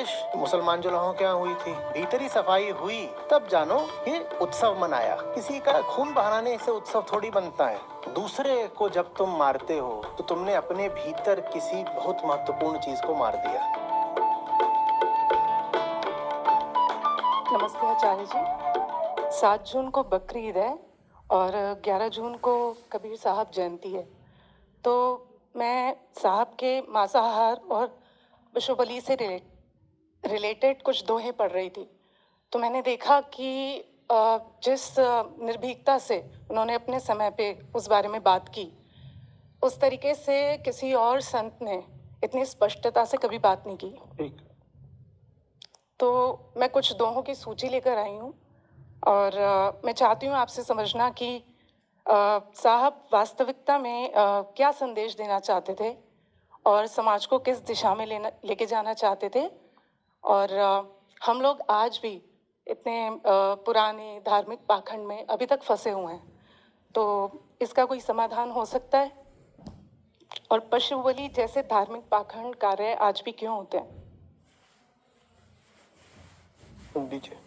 बारिश मुसलमान जो लोगों के यहाँ हुई थी, भीतरी सफाई हुई, तब जानो ये उत्सव मनाया। किसी का खून बहाने से उत्सव थोड़ी बनता है। दूसरे को जब तुम मारते हो तो तुमने अपने भीतर किसी बहुत महत्वपूर्ण चीज को मार दिया। नमस्ते आचार्य जी। 7 जून को बकरी ईद है और 11 जून को कबीर साहब जयंती है। तो मैं साहब के मांसाहार और विश्व बलि से रिलेटेड कुछ दोहे पढ़ रही थी। तो मैंने देखा कि जिस निर्भीकता से उन्होंने अपने समय पे उस बारे में बात की, उस तरीके से किसी और संत ने इतनी स्पष्टता से कभी बात नहीं की। ठीक। तो मैं कुछ दोहों की सूची लेकर आई हूँ और मैं चाहती हूँ आपसे समझना कि साहब वास्तविकता में क्या संदेश देना चाहते थे और समाज को किस दिशा में लेके जाना चाहते थे। और हम लोग आज भी इतने पुराने धार्मिक पाखंड में अभी तक फंसे हुए हैं, तो इसका कोई समाधान हो सकता है? और पशु बलि जैसे धार्मिक पाखंड कार्य आज भी क्यों होते हैं? दीजिए।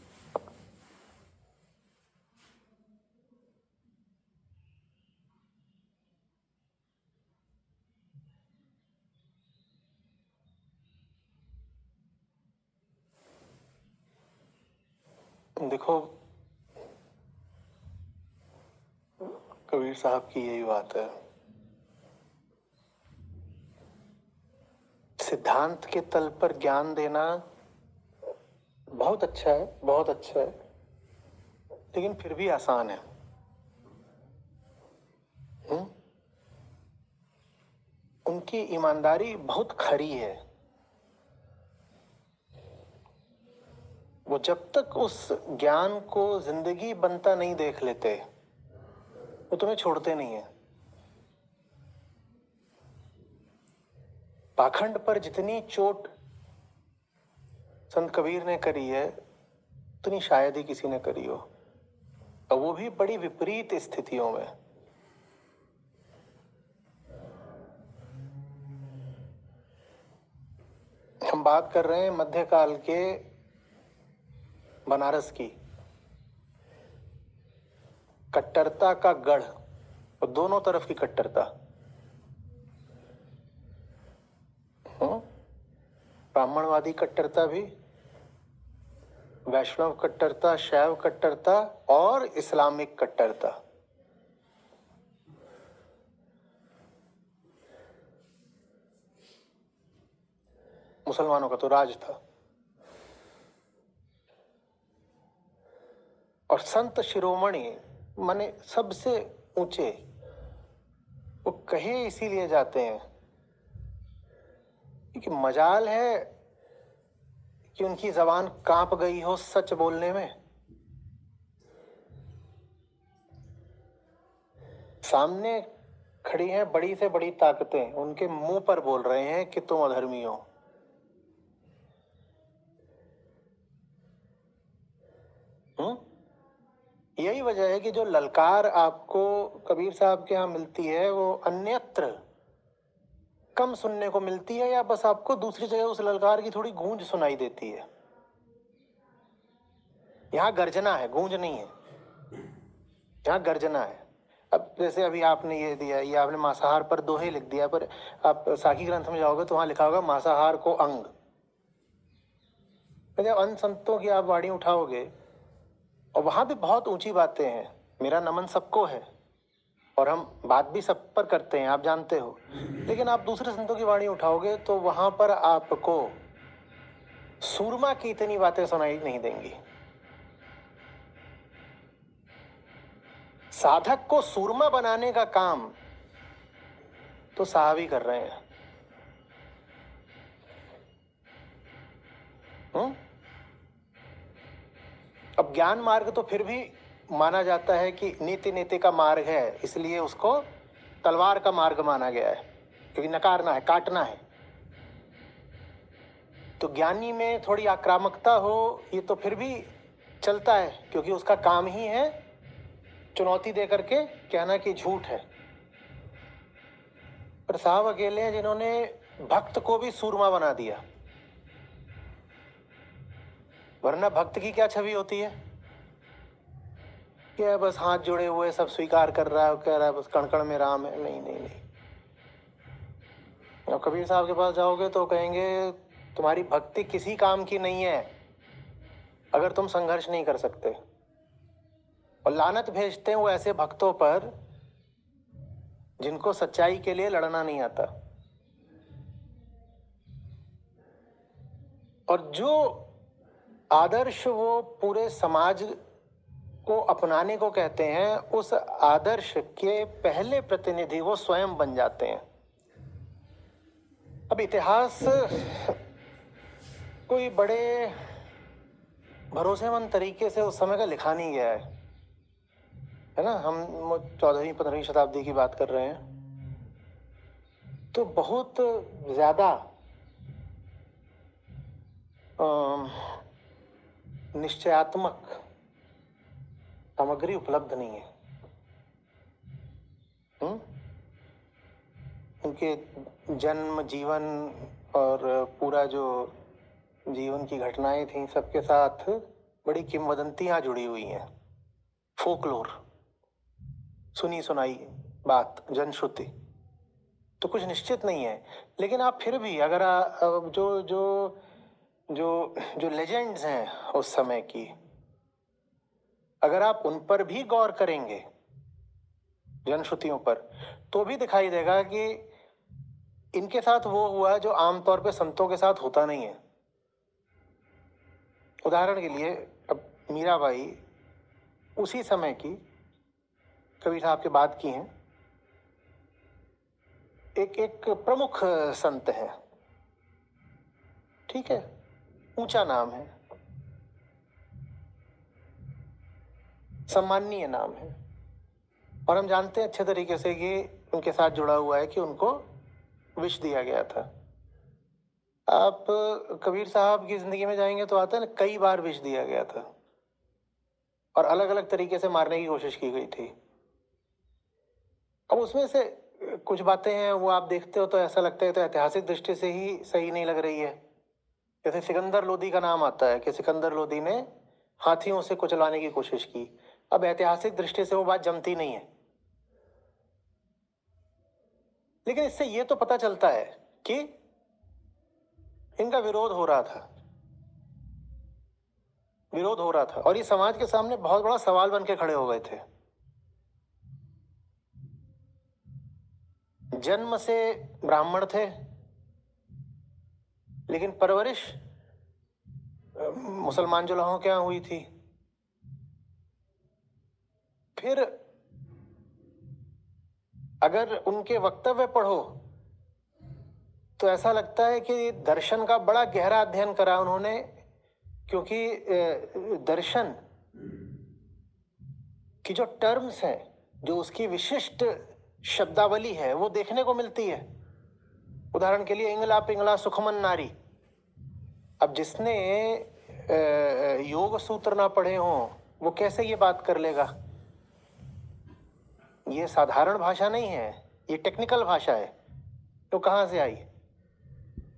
देखो, कबीर साहब की यही बात है। सिद्धांत के तल पर ज्ञान देना बहुत अच्छा है, बहुत अच्छा है, लेकिन फिर भी आसान है। उनकी ईमानदारी बहुत खरी है। वो जब तक उस ज्ञान को जिंदगी बनता नहीं देख लेते, वो तुम्हें छोड़ते नहीं है। पाखंड पर जितनी चोट संत कबीर ने करी है, उतनी शायद ही किसी ने करी हो, और वो भी बड़ी विपरीत स्थितियों में। हम बात कर रहे हैं मध्यकाल के बनारस की। कट्टरता का गढ़, और दोनों तरफ की कट्टरता। ब्राह्मणवादी कट्टरता भी, वैष्णव कट्टरता, शैव कट्टरता और इस्लामिक कट्टरता। मुसलमानों का तो राज था। और संत शिरोमणि माने सबसे ऊंचे, वो कहे इसीलिए जाते हैं कि मजाल है कि उनकी जबान कांप गई हो सच बोलने में। सामने खड़ी हैं बड़ी से बड़ी ताकतें, उनके मुंह पर बोल रहे हैं कि तुम अधर्मी हो। यही वजह है कि जो ललकार आपको कबीर साहब के यहाँ मिलती है, वो अन्यत्र कम सुनने को मिलती है, या बस आपको दूसरी जगह उस ललकार की थोड़ी गूंज सुनाई देती है। यहाँ गर्जना है, गूंज नहीं है। यहाँ गर्जना है। अब जैसे अभी आपने ये दिया, ये आपने मांसाहार पर दोहे लिख दिया, पर आप साखी ग्रंथ में जाओगे तो वहां लिखा होगा मांसाहार को अंग। जब अन्य संतों की आप वाणी उठाओगे, और वहां भी बहुत ऊंची बातें हैं। मेरा नमन सबको है, और हम बात भी सब पर करते हैं, आप जानते हो। लेकिन आप दूसरे संतों की वाणी उठाओगे तो वहां पर आपको सूरमा की इतनी बातें सुनाई नहीं देंगी। साधक को सूरमा बनाने का काम तो साहब ही कर रहे हैं। अब ज्ञान मार्ग तो फिर भी माना जाता है कि नीति नीति का मार्ग है, इसलिए उसको तलवार का मार्ग माना गया है, क्योंकि नकारना है, काटना है। तो ज्ञानी में थोड़ी आक्रामकता हो, ये तो फिर भी चलता है, क्योंकि उसका काम ही है चुनौती दे करके कहना कि झूठ है। पर साहब अकेले हैं जिन्होंने भक्त को भी सूरमा बना दिया। वरना भक्त की क्या छवि होती है? क्या बस हाथ जोड़े हुए सब स्वीकार कर रहा है, कह रहा है बस कण कण में राम है। नहीं नहीं नहीं। और कबीर साहब के पास जाओगे तो कहेंगे तुम्हारी भक्ति किसी काम की नहीं है अगर तुम संघर्ष नहीं कर सकते। और लानत भेजते हैं वो ऐसे भक्तों पर जिनको सच्चाई के लिए लड़ना नहीं आता। और जो आदर्श वो पूरे समाज को अपनाने को कहते हैं, उस आदर्श के पहले प्रतिनिधि वो स्वयं बन जाते हैं। अब इतिहास कोई बड़े भरोसेमंद तरीके से उस समय का लिखा नहीं गया है ना। हम 14वीं 15वीं शताब्दी की बात कर रहे हैं, तो बहुत ज्यादा निश्चयात्मक सामग्री उपलब्ध नहीं है। उनके जन्म, जीवन और पूरा जो जीवन की घटनाएं थी, सबके साथ बड़ी किंवदंतियां जुड़ी हुई हैं। फोकलोर, सुनी सुनाई बात, जनश्रुति, तो कुछ निश्चित नहीं है। लेकिन आप फिर भी अगर जो जो जो जो लेजेंड्स हैं उस समय की, अगर आप उन पर भी गौर करेंगे, जनश्रुतियों पर, तो भी दिखाई देगा कि इनके साथ वो हुआ जो आमतौर पे संतों के साथ होता नहीं है। उदाहरण के लिए, अब मीराबाई उसी समय की, कबीर साहब के बाद की हैं, एक प्रमुख संत है, ठीक है, ऊंचा नाम है, सम्माननीय नाम है, और हम जानते हैं अच्छे तरीके से कि उनके साथ जुड़ा हुआ है कि उनको विष दिया गया था। आप कबीर साहब की जिंदगी में जाएंगे तो आता है ना, कई बार विष दिया गया था और अलग अलग तरीके से मारने की कोशिश की गई थी। अब उसमें से कुछ बातें हैं वो आप देखते हो तो ऐसा लगता है तो ऐतिहासिक दृष्टि से ही सही नहीं लग रही है। जैसे सिकंदर लोदी का नाम आता है कि सिकंदर लोदी ने हाथियों से कुचलाने की कोशिश की। अब ऐतिहासिक दृष्टि से वो बात जमती नहीं है, लेकिन इससे ये तो पता चलता है कि इनका विरोध हो रहा था, और ये समाज के सामने बहुत बड़ा सवाल बन के खड़े हो गए थे। जन्म से ब्राह्मण थे, लेकिन परवरिश मुसलमान जुलाहों के यहाँ हुई थी। फिर अगर उनके वक्तव्य पढ़ो तो ऐसा लगता है कि दर्शन का बड़ा गहरा अध्ययन करा उन्होंने, क्योंकि दर्शन की जो टर्म्स हैं, जो उसकी विशिष्ट शब्दावली है, वो देखने को मिलती है। उदाहरण के लिए इंगला पिंगला सुखमन नारी। अब जिसने योग सूत्र ना पढ़े हों वो कैसे ये बात कर लेगा? ये साधारण भाषा नहीं है, ये टेक्निकल भाषा है। तो कहाँ से आई?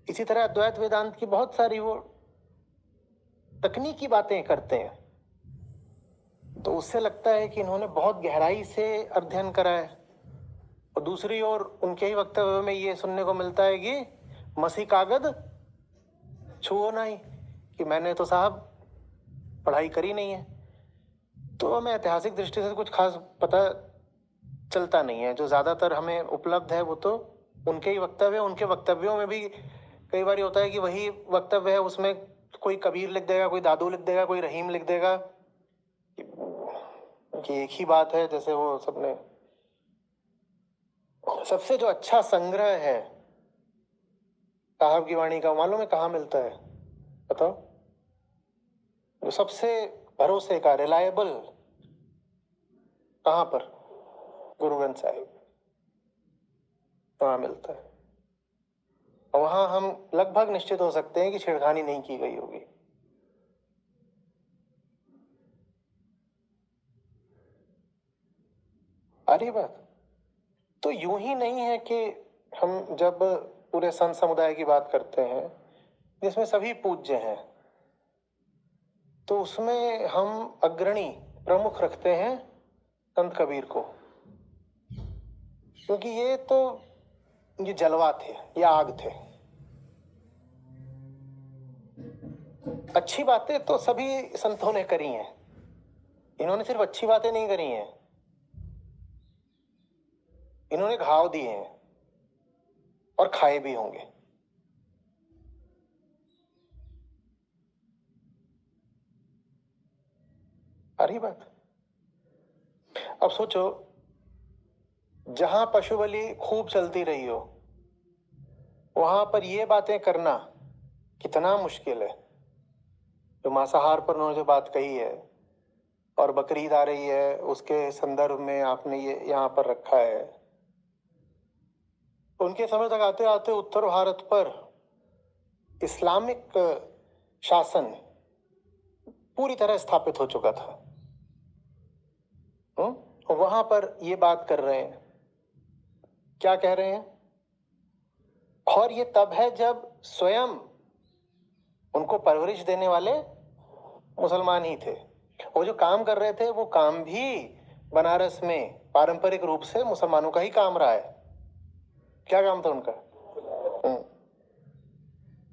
इसी तरह अद्वैत वेदांत की बहुत सारी वो तकनीकी बातें करते हैं, तो उससे लगता है कि इन्होंने बहुत गहराई से अध्ययन करा है। और दूसरी ओर उनके ही वक्तव्य में ये सुनने को मिलता है कि मसी कागद छुओ नहीं, कि मैंने तो साहब पढ़ाई करी नहीं है। तो हमें ऐतिहासिक दृष्टि से कुछ खास पता चलता नहीं है। जो ज्यादातर हमें उपलब्ध है वो तो उनके ही वक्तव्य। उनके वक्तव्यों में भी कई बार होता है कि वही वक्तव्य है, उसमें कोई कबीर लिख देगा, कोई दादू लिख देगा, कोई रहीम लिख देगा, कि एक ही बात है। जैसे वो सबने सबसे जो अच्छा संग्रह है साहब की वाणी का, मालूम है कहाँ मिलता है? बताओ। जो सबसे भरोसे का, रिलायबल, कहाँ पर? गुरु ग्रंथ साहिब, वहां मिलता है। और वहां हम लगभग निश्चित हो सकते हैं कि छेड़खानी नहीं की गई होगी। आ रही बात? तो यूं ही नहीं है कि हम जब पूरे संत समुदाय की बात करते हैं जिसमें सभी पूज्य हैं, तो उसमें हम अग्रणी प्रमुख रखते हैं संत कबीर को, क्योंकि ये जलवा थे, ये आग थे। अच्छी बातें तो सभी संतों ने करी हैं, इन्होंने सिर्फ अच्छी बातें नहीं करी हैं, इन्होंने घाव दिए हैं और खाए भी होंगे। आ रही बात? अब सोचो, जहां पशु बलि खूब चलती रही हो, वहां पर ये बातें करना कितना मुश्किल है। जो मांसाहार पर उन्होंने जो बात कही है, और बकरीद आ रही है, उसके संदर्भ में आपने ये यहाँ पर रखा है। उनके समय तक आते आते उत्तर भारत पर इस्लामिक शासन पूरी तरह स्थापित हो चुका था। वहां पर ये बात कर रहे हैं, क्या कह रहे हैं? और ये तब है जब स्वयं उनको परवरिश देने वाले मुसलमान ही थे। वो जो काम कर रहे थे, वो काम भी बनारस में पारंपरिक रूप से मुसलमानों का ही काम रहा है। क्या काम था उनका?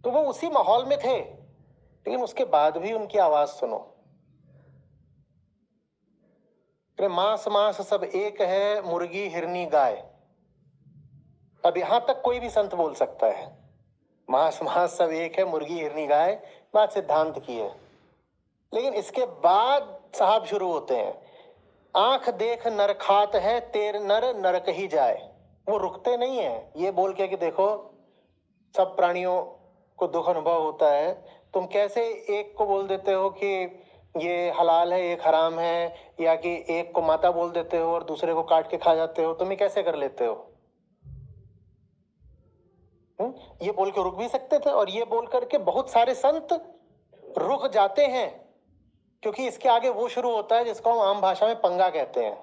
तो वो उसी माहौल में थे, लेकिन उसके बाद भी उनकी आवाज सुनो। मांस मांस सब एक है, मुर्गी हिरनी गाय। अब यहां तक कोई भी संत बोल सकता है, मांस मांस सब एक है, मुर्गी हिरनी गाय, बात सिद्धांत की है। लेकिन इसके बाद साहब शुरू होते हैं, आंख देख नर खात है, तेर नर नरक ही जाए। वो रुकते नहीं है ये बोल के कि देखो सब प्राणियों को दुख अनुभव होता है, तुम कैसे एक को बोल देते हो कि ये हलाल है एक हराम है, या कि एक को माता बोल देते हो और दूसरे को काट के खा जाते हो, तुम ही कैसे कर लेते हो? ये बोल के रुक भी सकते थे, और ये बोल करके बहुत सारे संत रुक जाते हैं, क्योंकि इसके आगे वो शुरू होता है जिसको हम आम भाषा में पंगा कहते हैं।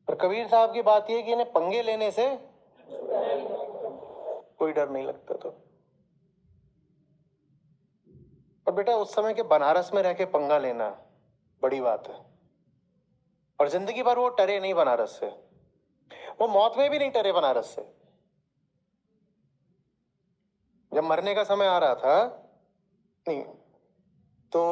और कबीर साहब की बात यह कि इन्हें पंगे लेने से कोई डर नहीं लगता था। और बेटा, उस समय के बनारस में रह के पंगा लेना बड़ी बात है, और जिंदगी भर वो टरे नहीं बनारस से, वो मौत में भी नहीं टरे बनारस से। जब मरने का समय आ रहा था, नहीं तो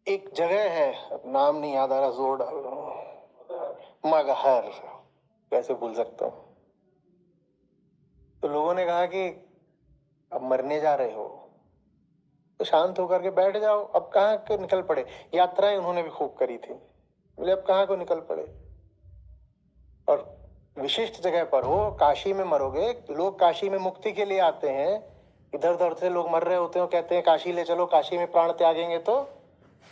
एक जगह है, नाम नहीं याद आ रहा, जोर डाल रहा हूं, मगहर, कैसे भूल सकता हूं। तो लोगों ने कहा कि अब मरने जा रहे हो तो शांत होकर के बैठ जाओ, अब कहाँ को निकल पड़े। यात्राएं उन्होंने भी खूब करी थी, बोले अब कहाँ को निकल पड़े। और विशिष्ट जगह पर हो, काशी में मरोगे, लोग काशी में मुक्ति के लिए आते हैं, इधर उधर से लोग मर रहे होते हैं, कहते हैं काशी ले चलो, काशी में प्राण त्यागेंगे तो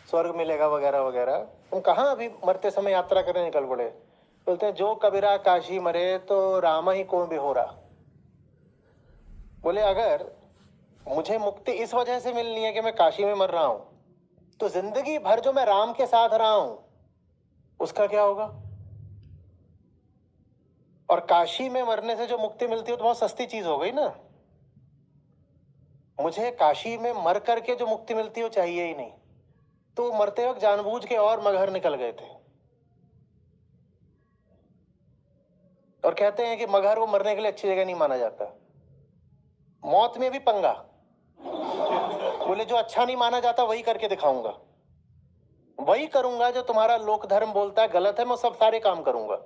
स्वर्ग मिलेगा वगैरह वगैरह। तुम कहाँ अभी मरते समय यात्रा करने निकल पड़े? बोलते हैं जो कबीरा काशी मरे तो राम ही को भी हो रहा। बोले अगर मुझे मुक्ति इस वजह से मिलनी है कि मैं काशी में मर रहा हूं, तो जिंदगी भर जो मैं राम के साथ रहा हूं उसका क्या होगा? और काशी में मरने से जो मुक्ति मिलती है तो बहुत सस्ती चीज हो गई ना। मुझे काशी में मर करके जो मुक्ति मिलती है वो चाहिए ही नहीं। तो मरते वक्त जानबूझ के और मगहर निकल गए थे, और कहते हैं कि मगहर वो मरने के लिए अच्छी जगह नहीं माना जाता। मौत में भी पंगा। बोले जो अच्छा नहीं माना जाता वही करके दिखाऊंगा, वही करूंगा जो तुम्हारा लोक धर्म बोलता है गलत है, मैं सब सारे काम करूंगा।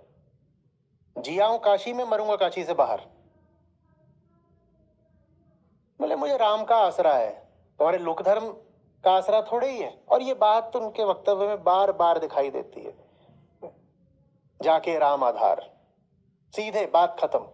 जिया हूं काशी में, मरूंगा काशी से बाहर। बोले मुझे राम का आसरा है, तुम्हारे लोक धर्म का आसरा थोड़े ही है। और ये बात तो उनके वक्तव्य में बार बार दिखाई देती है, जाके राम आधार, सीधे बात खत्म।